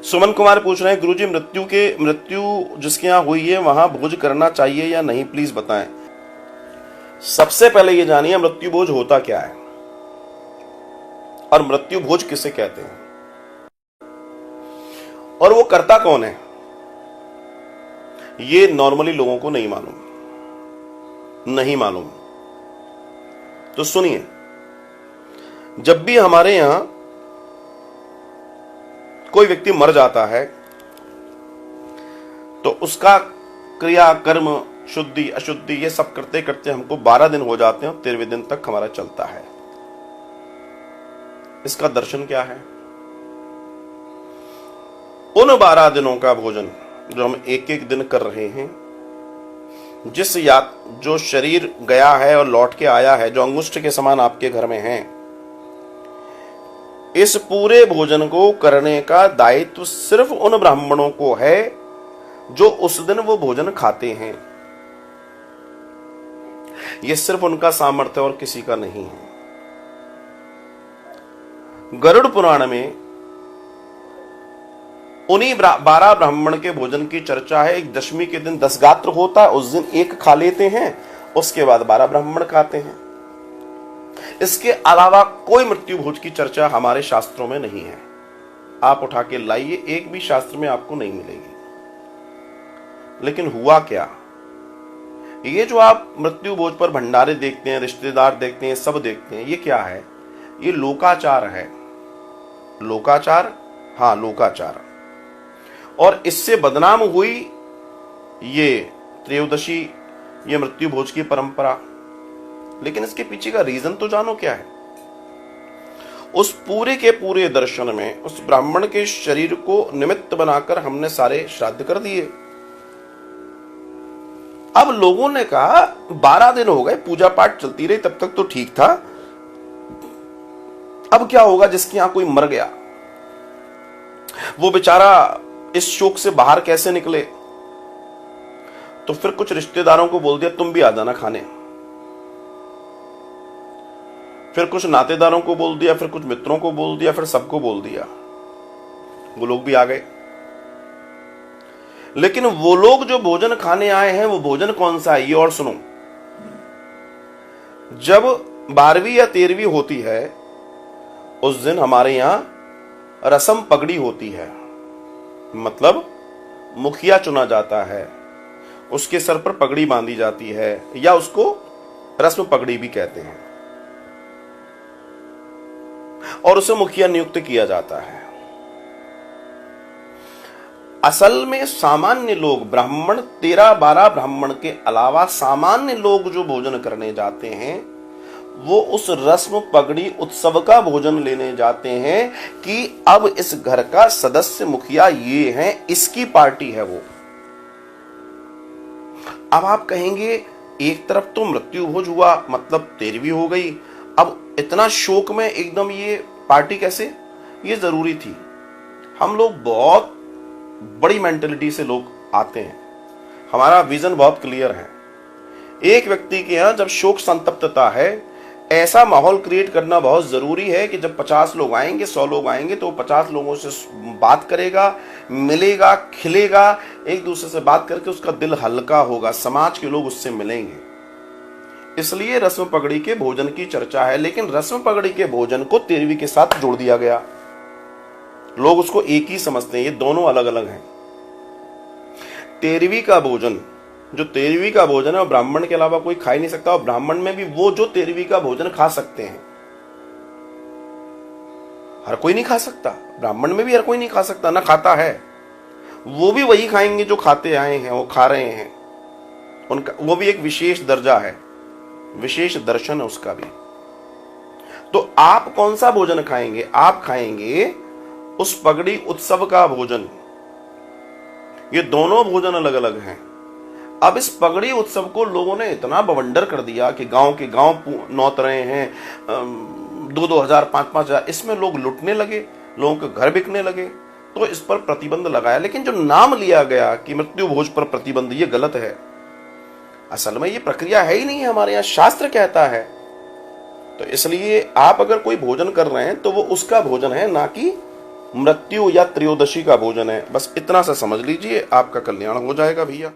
सुमन कुमार पूछ रहे हैं, गुरुजी मृत्यु जिसके यहाँ हुई है वहां भोज करना चाहिए या नहीं, प्लीज बताएं। सबसे पहले ये जानिए मृत्यु भोज होता क्या है और मृत्यु भोज किसे कहते हैं और वो करता कौन है। ये नॉर्मली लोगों को नहीं मालूम। तो सुनिए, जब भी हमारे यहां कोई व्यक्ति मर जाता है तो उसका क्रिया कर्म शुद्धि अशुद्धि ये सब करते करते हमको 12 दिन हो जाते हैं और 13वें दिन तक हमारा चलता है। इसका दर्शन क्या है? उन 12 दिनों का भोजन जो हम एक एक दिन कर रहे हैं, जो शरीर गया है और लौट के आया है, जो अंगुष्ठ के समान आपके घर में है, इस पूरे भोजन को करने का दायित्व सिर्फ उन ब्राह्मणों को है जो उस दिन वो भोजन खाते हैं। ये सिर्फ उनका सामर्थ्य और किसी का नहीं है। गरुड़ पुराण में उन्हीं 12 ब्राह्मण के भोजन की चर्चा है। एक दशमी के दिन 10 गात्र होता है, उस दिन एक खा लेते हैं, उसके बाद 12 ब्राह्मण खाते हैं। इसके अलावा कोई मृत्यु भोज की चर्चा हमारे शास्त्रों में नहीं है। आप उठा के लाइए, एक भी शास्त्र में आपको नहीं मिलेगी। लेकिन हुआ क्या, ये जो आप मृत्यु भोज पर भंडारे देखते हैं, रिश्तेदार देखते हैं, सब देखते हैं, ये क्या है? ये लोकाचार है। लोकाचार, हाँ लोकाचार। और इससे बदनाम हुई ये त्रयोदशी, ये मृत्यु भोज की परंपरा। लेकिन इसके पीछे का रीजन तो जानो क्या है। उस पूरे के पूरे दर्शन में उस ब्राह्मण के शरीर को निमित्त बनाकर हमने सारे श्राद्ध कर दिए। अब लोगों ने कहा 12 दिन हो गए, पूजा पाठ चलती रही, तब तक तो ठीक था, अब क्या होगा जिसके यहां कोई मर गया, वो बेचारा इस शोक से बाहर कैसे निकले। तो फिर कुछ रिश्तेदारों को बोल दिया तुम भी आ जाना खाने, फिर कुछ नातेदारों को बोल दिया, फिर कुछ मित्रों को बोल दिया, फिर सबको बोल दिया। वो लोग भी आ गए। लेकिन वो लोग जो भोजन खाने आए हैं वो भोजन कौन सा है, ये और सुनो। जब 12वीं या 13वीं होती है उस दिन हमारे यहां रसम पगड़ी होती है। मतलब मुखिया चुना जाता है, उसके सर पर पगड़ी बांधी जाती है, या उसको रस्म पगड़ी भी कहते हैं, और उसे मुखिया नियुक्त किया जाता है। असल में सामान्य लोग, ब्राह्मण 13-12 ब्राह्मण के अलावा सामान्य लोग जो भोजन करने जाते हैं वो उस रस्म पगड़ी उत्सव का भोजन लेने जाते हैं कि अब इस घर का सदस्य मुखिया ये है, इसकी पार्टी है वो। अब आप कहेंगे एक तरफ तो मृत्यु भोज हुआ, मतलब 13वीं हो गई, अब इतना शोक में एकदम ये पार्टी कैसे? ये जरूरी थी। हम लोग बहुत बड़ी मेंटेलिटी से लोग आते हैं, हमारा विजन बहुत क्लियर है। एक व्यक्ति के यहां जब शोक संतप्तता है, ऐसा माहौल क्रिएट करना बहुत जरूरी है कि जब 50 लोग आएंगे, 100 लोग आएंगे, तो 50 लोगों से बात करेगा, मिलेगा, खिलेगा, एक दूसरे से बात करके उसका दिल हल्का होगा, समाज के लोग उससे मिलेंगे। इसलिए रस्म पगड़ी के भोजन की चर्चा है। लेकिन रस्म पगड़ी के भोजन को 13वीं के साथ जोड़ दिया गया। लोग उसको एक ही समझते हैं, ये दोनों अलग अलग हैं। 13वीं का भोजन, जो 13वीं का भोजन है वो ब्राह्मण के अलावा कोई खा ही नहीं सकता, और ब्राह्मण में भी वो जो 13वीं का भोजन खा सकते हैं, हर कोई नहीं खा सकता। ब्राह्मण में भी हर कोई नहीं खा सकता, ना खाता है। वो भी वही खाएंगे जो खाते आए हैं, वो खा रहे हैं। उनका वो भी एक विशेष दर्जा है, विशेष दर्शन है उसका भी। तो आप कौन सा भोजन खाएंगे? आप खाएंगे उस पगड़ी उत्सव का भोजन। ये दोनों भोजन अलग अलग हैं। अब इस पगड़ी उत्सव को लोगों ने इतना बवंडर कर दिया कि गांव के गांव नौत रहे हैं, 2-2 हजार 5-5 हजार, इसमें लोग लुटने लगे, लोगों के घर बिकने लगे। तो इस पर प्रतिबंध लगाया। लेकिन जो नाम लिया गया कि मृत्यु भोज पर प्रतिबंध, ये गलत है। असल में ये प्रक्रिया है ही नहीं है, हमारे यहां शास्त्र कहता है। तो इसलिए आप अगर कोई भोजन कर रहे हैं तो वो उसका भोजन है, ना कि मृत्यु या त्रयोदशी का भोजन है। बस इतना सा समझ लीजिए, आपका कल्याण हो जाएगा भैया।